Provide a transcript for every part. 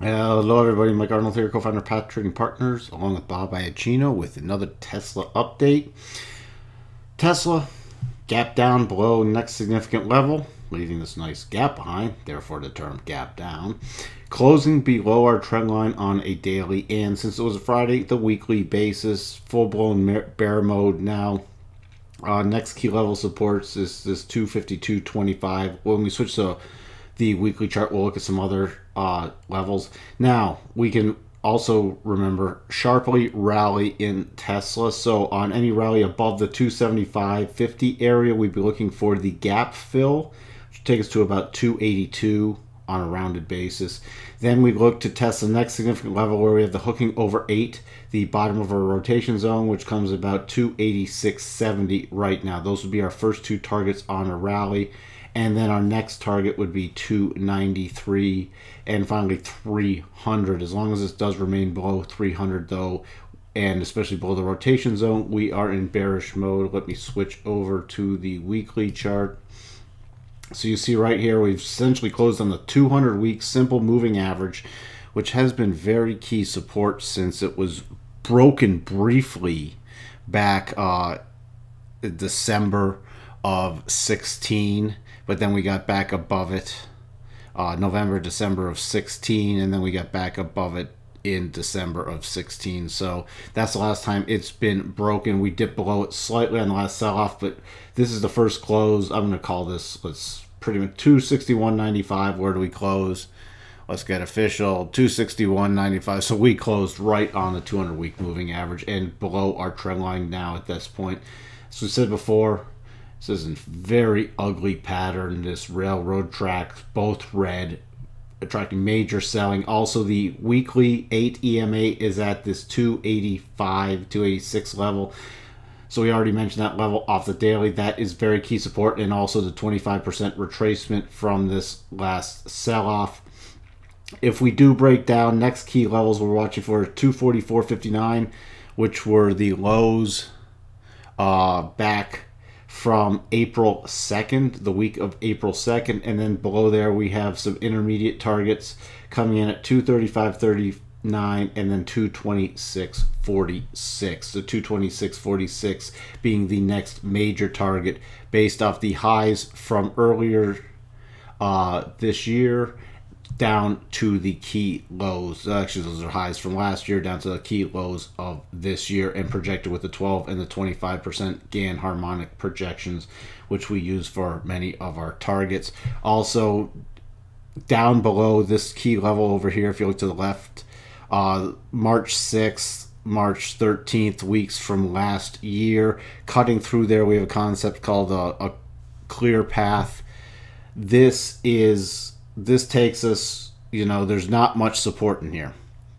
Hello, everybody. Mike Arnold here, co-founder of Path Trading Partners, along with Bob Iacchino with another Tesla update. Tesla gap down below next significant level, leaving this nice gap behind, therefore the term gap down. Closing below our trend line on a daily and, since it was a Friday, the weekly basis. Full-blown bear mode now. Next key level supports is this 252.25. When we switch to the weekly chart, we'll look at some other levels. Now, we can also remember sharply rally in Tesla. So on any rally above the 275.50 area, we'd be looking for the gap fill, which would take us to about 282 on a rounded basis. Then we look to test the next significant level where we have the hooking over 8, the bottom of our rotation zone, which comes about 286.70 right now. Those would be our first two targets on a rally. And then our next target would be 293 and finally 300. As long as this does remain below 300 though, and especially below the rotation zone, we are in bearish mode. Let me switch over to the weekly chart. So you see right here, we've essentially closed on the 200-week simple moving average, which has been very key support since it was broken briefly back December of 16. But then we got back above it November, December of 16, and then we got back above it in December of 16. So that's the last time it's been broken. We dipped below it slightly on the last sell-off, but this is the first close. I'm going to call this, let's pretty much 261.95. Where do we close? Let's get official, 261.95. So we closed right on the 200-week moving average and below our trend line now at this point. As we said before, this is a very ugly pattern. This railroad track, both red, attracting major selling. Also, the weekly 8 EMA is at this 285, 286 level. So we already mentioned that level off the daily. That is very key support, and also the 25% retracement from this last sell-off. If we do break down, next key levels we're watching for 244.59, which were the lows back from April 2nd, the week of April 2nd, and then below there we have some intermediate targets coming in at 235.39 and then 226.46. So 226.46 being the next major target based off the highs from earlier this year down to the key lows. Actually, those are highs from last year down to the key lows of this year, and projected with the 12 and the 25% Gann harmonic projections, which we use for many of our targets. Also, down below this key level over here, if you look to the left, March 6th, March 13th, weeks from last year, cutting through there, we have a concept called a clear path. This takes us, there's not much support in here.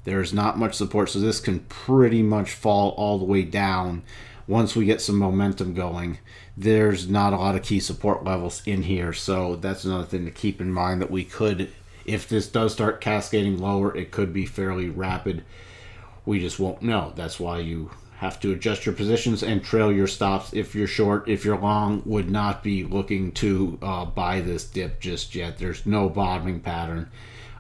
There's not much support, so this can pretty much fall all the way down once we get some momentum going. There's not a lot of key support levels in here, so that's another thing to keep in mind, that we could, if this does start cascading lower, it could be fairly rapid. We just won't know. That's why you have to adjust your positions and trail your stops. If you're short, if you're long, would not be looking to buy this dip just yet. There's no bottoming pattern.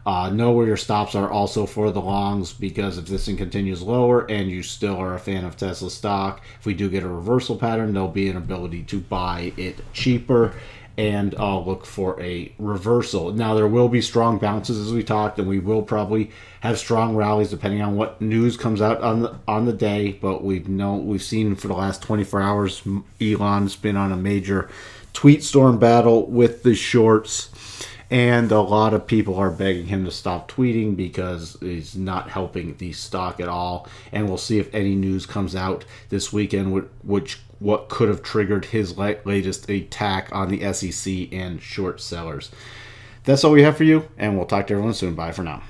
Know where your stops are also for the longs, because if this thing continues lower and you still are a fan of Tesla stock, if we do get a reversal pattern, there'll be an ability to buy it cheaper and look for a reversal. Now, there will be strong bounces as we talked, and we will probably have strong rallies depending on what news comes out on the day. But we've seen for the last 24 hours, Elon's been on a major tweet storm battle with the shorts, and a lot of people are begging him to stop tweeting because he's not helping the stock at all. And we'll see if any news comes out this weekend, what could have triggered his latest attack on the SEC and short sellers. That's all we have for you, and we'll talk to everyone soon. Bye for now.